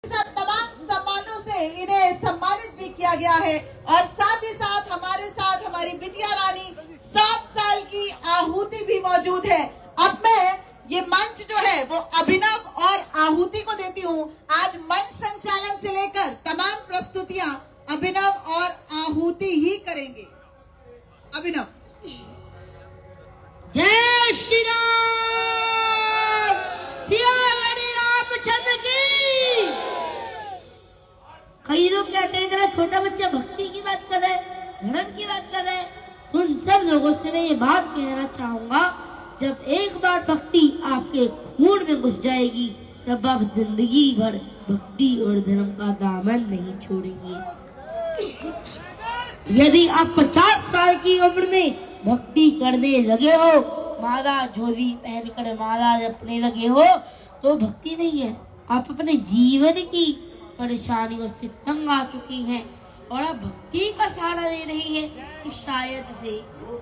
तमाम सम्मानों से इन्हें सम्मानित भी किया गया है और साथ ही साथ हमारे साथ हमारी बिटिया रानी 7 साल की आहुति भी मौजूद है। अब मैं ये मंच जो है वो अभिनव और आहुति को देती हूँ। आज मंच संचालन से लेकर तमाम प्रस्तुतियां अभिनव और आहुति ही करेंगे। अभिनव। जय श्री राम, सियावरी रामचंद्र की। कई लोग कहते हैं तेरा छोटा बच्चा भक्ति की बात कर रहा है, धर्म की बात कर रहा है। तो उन सब लोगों से मैं ये बात कहना चाहूंगा, जब एक बार भक्ति आपके खून में घुस जाएगी तब आप जिंदगी भर भक्ति और धर्म का दामन नहीं छोड़ेंगे। यदि आप 50 साल की उम्र में भक्ति करने लगे हो, माला झोली पहनकर माला जपने लगे हो, तो भक्ति नहीं है। आप अपने जीवन की परेशानियों से तंग आ चुकी हैं और आप भक्ति का सहारा ले रही हैं कि शायद से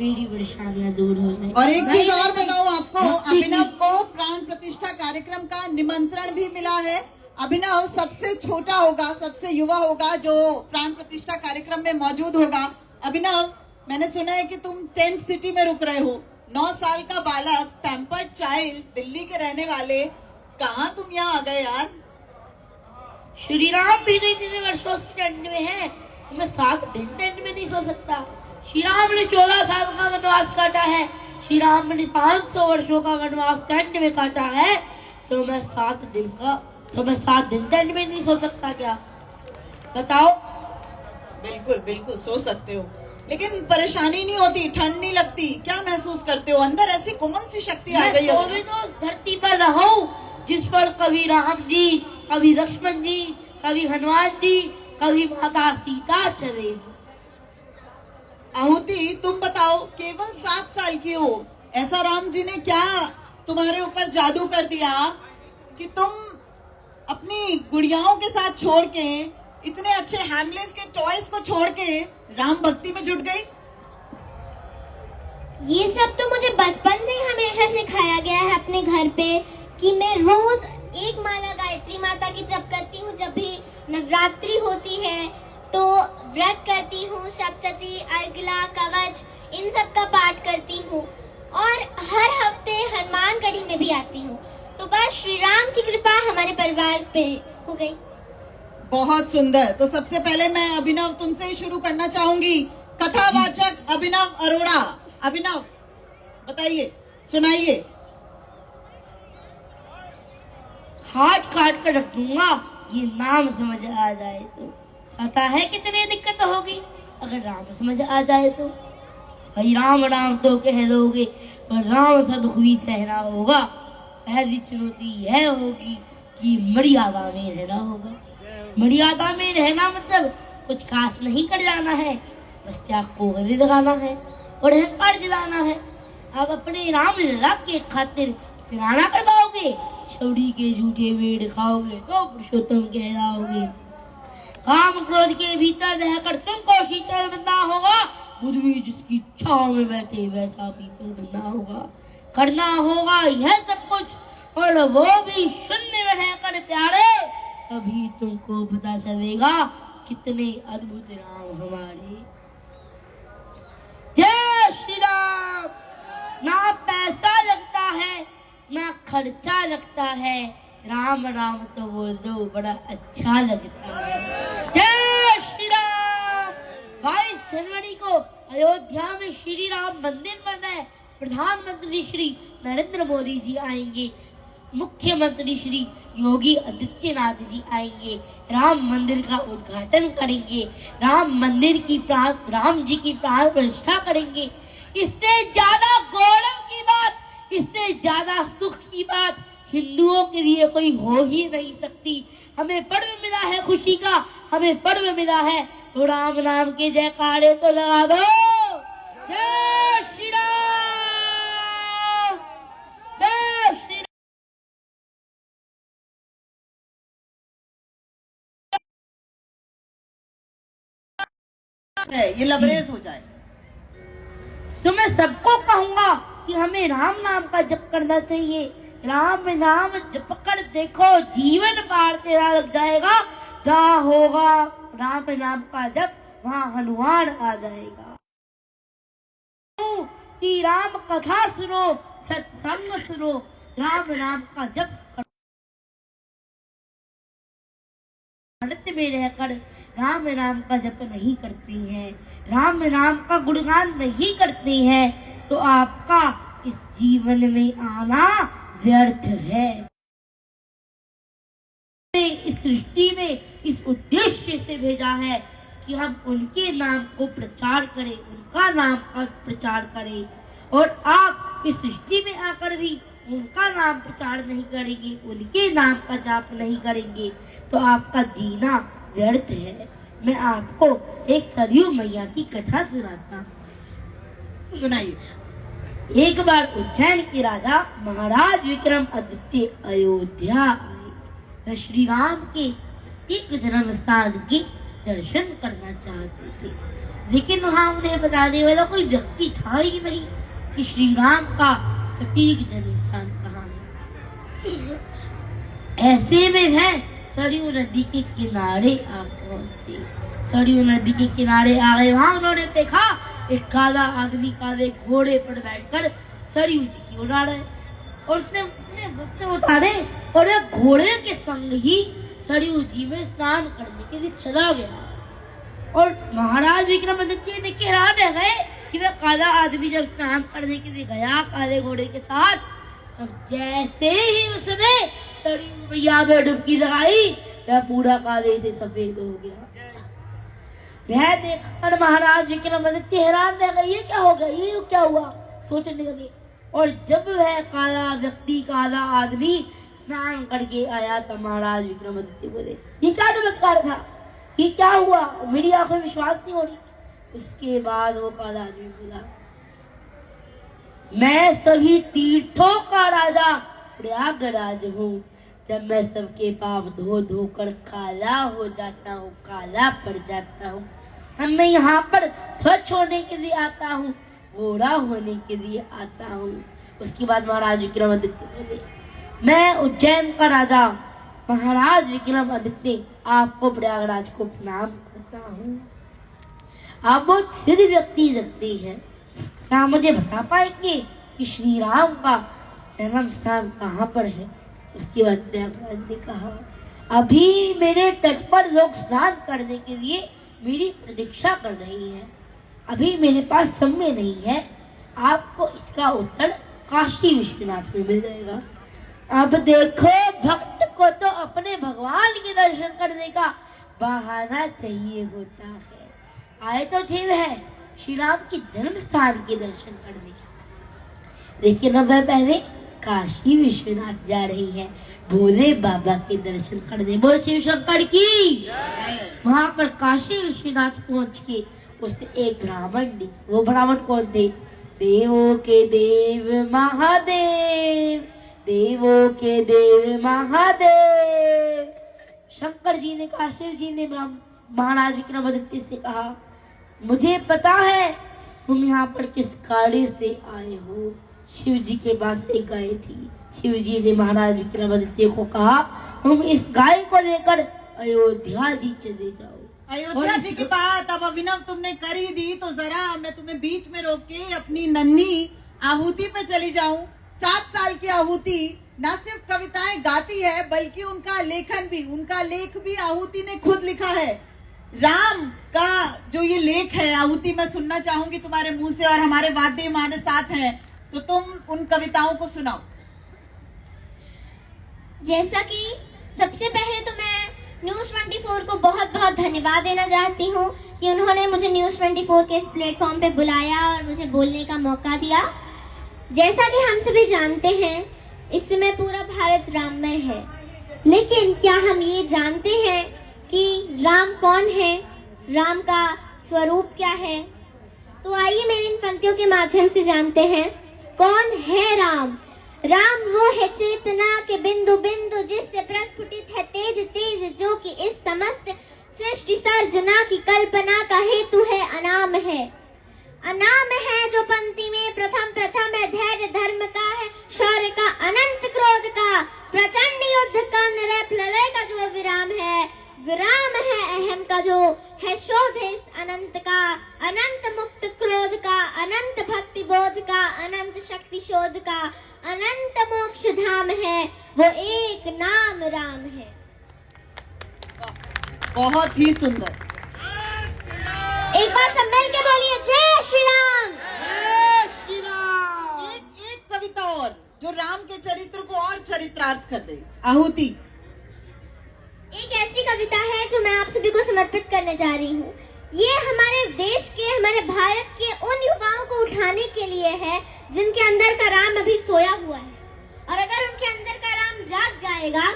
मेरी परेशानियां दूर हो जाए। और एक चीज और बताऊं आपको, अभिनव को प्राण प्रतिष्ठा कार्यक्रम का निमंत्रण भी मिला है। अभिनव सबसे छोटा होगा, सबसे युवा होगा जो प्राण प्रतिष्ठा कार्यक्रम में मौजूद होगा। अभिनव, मैंने सुना है कि तुम टेंट सिटी में रुक रहे हो। 9 साल का बालक, पैम्पर्ड चाइल्ड, दिल्ली के रहने वाले, कहाँ तुम यहाँ आ गए यार? श्री राम भी इतने वर्षों से टेंट में है, मैं 7 दिन टेंट में नहीं सो सकता। श्री राम ने 14 साल का वनवास काटा है, श्री राम ने 500 वर्षों का वनवास टेंट में काटा है, तो मैं 7 दिन टेंट में नहीं सो सकता क्या? बताओ। बिल्कुल बिल्कुल सो सकते हो, लेकिन परेशानी नहीं होती, ठंड नहीं लगती, क्या महसूस करते हो अंदर? ऐसी कौन सी शक्ति आ गई है? मैं तो उस धरती पर रहूं जिस पर कभी राम जी, कभी लक्ष्मण जी, कभी हनुमान जी, कभी माता सीता चले। आहुति, तुम बताओ, केवल 7 साल की हो, ऐसा राम जी ने क्या तुम्हारे ऊपर जादू कर दिया कि तुम अपनी गुड़ियाओं के साथ छोड़ के, इतने अच्छे हैमलेस के टॉयज को छोड़ के राम भक्ति में जुट गई? ये सब तो मुझे बचपन से ही हमेशा सिखाया गया है अपने घर पे कि मैं रोज एक माला गायत्री माता की जप करती हूँ। जब भी नवरात्रि होती है तो व्रत करती हूँ, सप्तशती, अर्गला, कवच, इन सब का पाठ करती हूँ और हर हफ्ते हनुमान गढ़ी में भी आती हूँ। तो बस श्री राम की कृपा हमारे परिवार पे हो गई। बहुत सुंदर। तो सबसे पहले मैं अभिनव तुमसे ही शुरू करना चाहूंगी। कथावाचक अभिनव अरोड़ा, अभिनव बताइए, सुनाइए। हाथ काट कर रख दूंगा, ये नाम समझ आ जाए तो। पता है कितनी दिक्कत होगी अगर राम समझ आ जाए तो। भाई राम राम तो कह दोगे पर राम सा दुख भी सहना होगा। पहली चुनौती यह होगी कि मर्यादा में रहना होगा। मर्यादा में रहना मतलब कुछ खास नहीं कर जाना है, बस त्याग को गले लगाना है और अहंकार जलाना है। आप अपने राम लला के खातिर तिराना करवाओगे, छौड़ी के झूठे वेड़ खाओगे तो पुरुषोत्तम कहलाओगे। काम क्रोध के भीतर रहकर तुमको शीतल बनना होगा, बुद्ध भी जिसकी छांव में बैठे वैसा पीपल बनना होगा। करना होगा यह सब कुछ और वो भी शून्य में रहकर प्यारे, तभी तुमको पता चलेगा कितने अद्भुत राम हमारे। जय श्री राम। ना पैसा लगता है ना खर्चा लगता है, राम राम तो बोल दो बड़ा अच्छा लगता है। जय श्री राम। 22 जनवरी को अयोध्या में श्री राम मंदिर बन रहा है। प्रधानमंत्री श्री नरेंद्र मोदी जी आएंगे, मुख्यमंत्री श्री योगी आदित्यनाथ जी आएंगे, राम मंदिर का उद्घाटन करेंगे, राम जी की प्राण प्रतिष्ठा करेंगे। इससे ज्यादा गौरव की बात, इससे ज्यादा सुख की बात हिंदुओं के लिए कोई हो ही नहीं सकती। हमें पर्व मिला है खुशी का, हमें पर्व मिला है, तो राम नाम के जयकारे तो लगा दो। जय श्री राम, जय श्री ये लबरेज हो जाए। तो मैं सबको कहूंगा कि हमें राम नाम का जप करना चाहिए। राम नाम जप कर देखो, जीवन पार तेरा लग जाएगा। जहाँ होगा राम नाम का जप, वहाँ हनुमान आ जाएगा। श्री राम कथा सुनो, सत्संग सुनो, राम नाम का जप करो। भारत में रहकर राम नाम का जप नहीं करते हैं, राम नाम का गुणगान नहीं करते हैं, तो आपका इस जीवन में आना व्यर्थ है। इस सृष्टि में इस उद्देश्य से भेजा है कि हम उनके नाम को प्रचार करें, उनका नाम का प्रचार करें। और आप इस सृष्टि में आकर भी उनका नाम प्रचार नहीं करेंगे, उनके नाम का जाप नहीं करेंगे, तो आपका जीना व्यर्थ है। मैं आपको एक सरयू मैया की कथा सुनाता हूँ। सुनाइए। एक बार उज्जैन के राजा महाराज विक्रमादित्य अयोध्या आए। श्री राम के एक जन्म स्थान के दर्शन करना चाहते थे, लेकिन वहां उन्हें बताने वाला कोई व्यक्ति था ही नहीं कि श्री राम का सटीक जन्म स्थान कहाँ है। ऐसे में वह सरयू नदी के किनारे आ पहुंचे। सरयू नदी के किनारे आ गए। वहां उन्होंने देखा एक काला आदमी काले घोड़े पर बैठकर सरयू जी की ओर आ रहा है, और उसने अपने वस्त्र उतारे और एक घोड़े के संग ही सरयू जी में स्नान करने के लिए चला गया। और महाराज विक्रमादित्य देख के हैरान रह गए कि वह काला आदमी जब स्नान करने के लिए गया काले घोड़े के साथ, तब जैसे ही उसने सरयू मैया में डुबकी लगाई, वह पूरा काले से सफेद हो गया। यह देखकर महाराज विक्रमादित्य हैरान रह गए, ये क्या हो गया, ये क्या हुआ, सोचने लगे। और जब वह काला व्यक्ति काला आदमी स्नान करके आया, तो महाराज विक्रमादित्य बोले, ये क्या चमत्कार था, ये क्या हुआ, मेरी आंखों में विश्वास नहीं हो रही। उसके बाद वो काला आदमी बोला, मैं सभी तीर्थों का राजा प्रयागराज हूँ। जब मैं सबके पाप धो धो कर काला हो जाता हूँ, काला पड़ जाता हूँ, तब मैं यहाँ पर स्वच्छ होने के लिए आता हूँ, गोरा होने के लिए आता हूँ। उसके बाद महाराज विक्रमादित्य बोले, मैं उज्जैन का राजा महाराज विक्रमादित्य आपको प्रयागराज को प्रणाम करता हूँ। आप बहुत सिद्ध व्यक्ति लगते हैं, क्या मुझे बता पाएंगे कि श्री राम का जन्म स्थान कहाँ पर है? उसके बाद प्रयागराज ने कहा, अभी मेरे तट पर लोग स्नान करने के लिए मेरी प्रतीक्षा कर रही है, अभी मेरे पास समय नहीं है। आपको इसका उत्तर काशी विश्वनाथ में मिल जाएगा। अब देखो, भक्त को तो अपने भगवान के दर्शन करने का बहाना चाहिए होता है। आए तो थे वह श्री राम के जन्म स्थान के दर्शन करने, लेकिन अब वह पहले काशी विश्वनाथ जा रही है भोले बाबा के दर्शन करने। बोल शिव शंकर की। वहां पर काशी विश्वनाथ पहुंच के उसे एक ब्राह्मण ने, वो ब्राह्मण कौन थे? देवों के देव महादेव, देवों के देव महादेव। शंकर जी ने कहा, शिव जी ने महाराज विक्रमादित्य से कहा, मुझे पता है तुम यहाँ पर किस कार्य से आए हो। शिव जी के पास एक गाय थी। शिव जी ने महाराज विक्रमादित्य को कहा, तुम इस गाय को लेकर अयोध्या जी चले जाओ। अयोध्या जी की बात अब अभिनव तुमने कर ही दी, तो जरा मैं तुम्हें बीच में रोक के अपनी नन्ही आहुति पे चली जाऊं। 7 साल की आहुति न सिर्फ कविताएं गाती है, बल्कि उनका लेखन भी, उनका लेख भी आहुति ने खुद लिखा है। राम का जो ये लेख है आहुति, मैं सुनना चाहूंगी तुम्हारे मुंह से, और हमारे वाद्य हमारे साथ हैं, तो तुम उन कविताओं को सुनाओ। जैसा कि सबसे पहले तो मैं न्यूज़ 24 को बहुत बहुत धन्यवाद देना चाहती हूँ कि उन्होंने मुझे न्यूज़ 24 के इस प्लेटफॉर्म पे बुलाया और मुझे बोलने का मौका दिया। जैसा कि हम सभी जानते हैं, इस समय पूरा भारत राममय है, लेकिन क्या हम ये जानते हैं कि राम कौन है, राम का स्वरूप क्या है? तो आइए मेरी इन पंक्तियों के माध्यम से जानते हैं कौन है राम। राम वो है चेतना के बिंदु बिंदु, जिससे प्रस्फुटित है तेज तेज, जो कि इस समस्त सृष्टि सर्जना की कल्पना का हेतु है, अनाम है। अनाम है जो पंक्ति में प्रथम प्रथम है, धैर्य धर्म का है, शौर्य का, अनंत क्रोध का, प्रचंड युद्ध का, निरय प्रलय का जो विराम है। विराम का जो है शोध है इस अनंत का, अनंत मुक्त क्रोध का, अनंत भक्ति बोध का, अनंत शक्ति शोध का, अनंत मोक्ष धाम है, वो एक नाम राम है। बहुत ही सुंदर। एक बार सब मिल के बोलिए जय श्री राम। जय श्री राम। एक कविता और जो राम के चरित्र को और चरित्रार्थ कर दे। आहुति। एक ऐसी कविता है जो मैं आप सभी को समर्पित करने जा रही हूँ। ये हमारे देश के, हमारे भारत के उन युवाओं को उठाने के लिए है जिनके अंदर का राम अभी सोया हुआ है, और अगर उनके अंदर का राम जाग जाएगा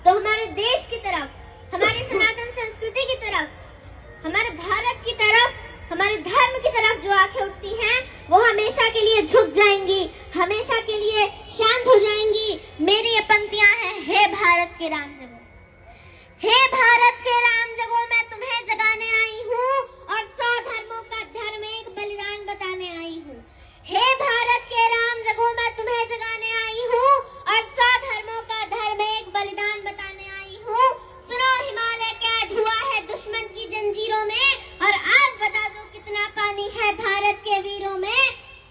तो हमारे देश की तरफ, हमारी सनातन संस्कृति की तरफ, हमारे भारत की तरफ, हमारे धर्म की तरफ जो आंखें उठती हैं वो हमेशा के लिए झुक जाएंगी, हमेशा के लिए शांत हो जाएंगी। मेरी ये पंक्तियां हैं, हे भारत के राम जगो, हे भारत के राम जगो, मैं तुम्हें जगाने आई हूँ और 100 धर्मों का धर्म एक बलिदान बताने आई हूँ। हे भारत के राम जगो, मैं तुम्हें जगाने आई हूँ और 100 धर्मों का धर्म एक बलिदान बताने आई हूँ। सुनो, हिमालय कैद हुआ है दुश्मन की जंजीरों में, और आज बता दो कितना पानी है भारत के वीरों में।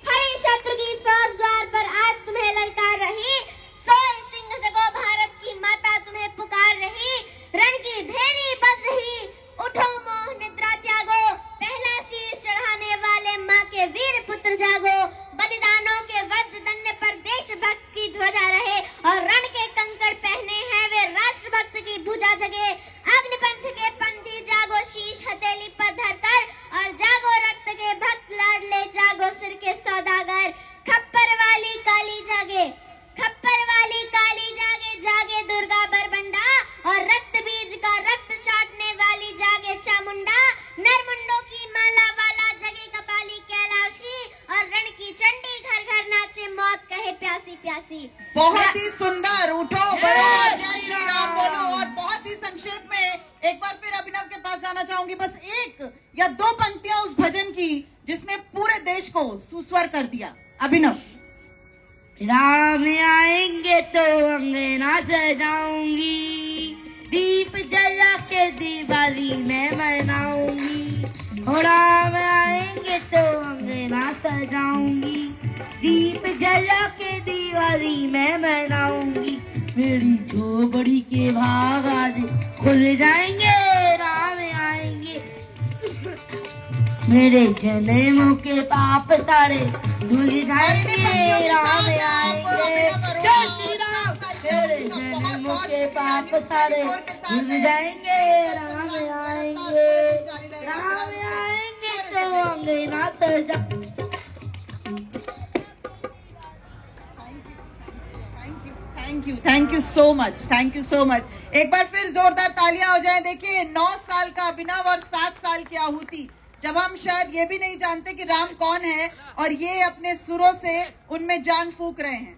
खड़ी शत्रु की फौज द्वार पर आज तुम्हें ललकार रही, सोए सिंह जगो, भारत की माता तुम्हें पुकार रही। रण की भेरी बज रही, उठो मोह निद्रा त्यागो, पहला शीश चढ़ाने वाले माँ के वीर पुत्र जागो। बलिदानों के वज्र दंड पर देशभक्त की ध्वजा रहे, और रण के कंकड़ पहने हैं वे राष्ट्रभक्त की भुजा जगे। अग्निपंथ के पंथी जागो, शीश हथेली पर धरकर, और जागो रक्त के भक्त लाडले, जागो सिर के सौदागर। खप्पर वाली काली जागे, खप्पर वाली काली जागे, जागे दुर्गा बरबंडा, और रक्त बीज का रक्त चाटने वाली जागे चामुंडा। नरमुंडों की माला वाला जगे कपाली कैलाशी, और रण की चंडी घर घर नाचे, मौत कहे प्यासी प्यासी। बहुत ही सुंदर। उठो, बढ़ो और जय श्री राम बोलो। और बहुत ही संक्षेप में एक बार फिर अभिनव के पास जाना चाहूंगी, बस एक या दो पंक्तियां उस भजन की जिसने पूरे देश को सुस्वर कर दिया। अभिनव। राम आएंगे तो अंगना सजाऊंगी, दीप जला के दिवाली मैं मनाऊंगी। और राम आएंगे तो अंगना सजाऊंगी, दीप जला के दिवाली मैं मनाऊंगी। मेरी झोपड़ी के भाग आज खुल जाएंगे, राम आएंगे। मेरे जन्मों के पाप सारे धुल जाएंगे, राम आएंगे। जय श्री राम। मेरे जन्मों के पाप सारे धुल जाएंगे, राम आएंगे। राम आएंगे तो अंगना सजा। Thank you so much, thank you so much. एक बार फिर जोरदार तालियां हो जाए। देखिए, 9 साल का अभिनव और 7 साल की आहुति, जब हम शायद ये भी नहीं जानते कि राम कौन है, और ये अपने सुरों से उनमें जान फूंक रहे हैं।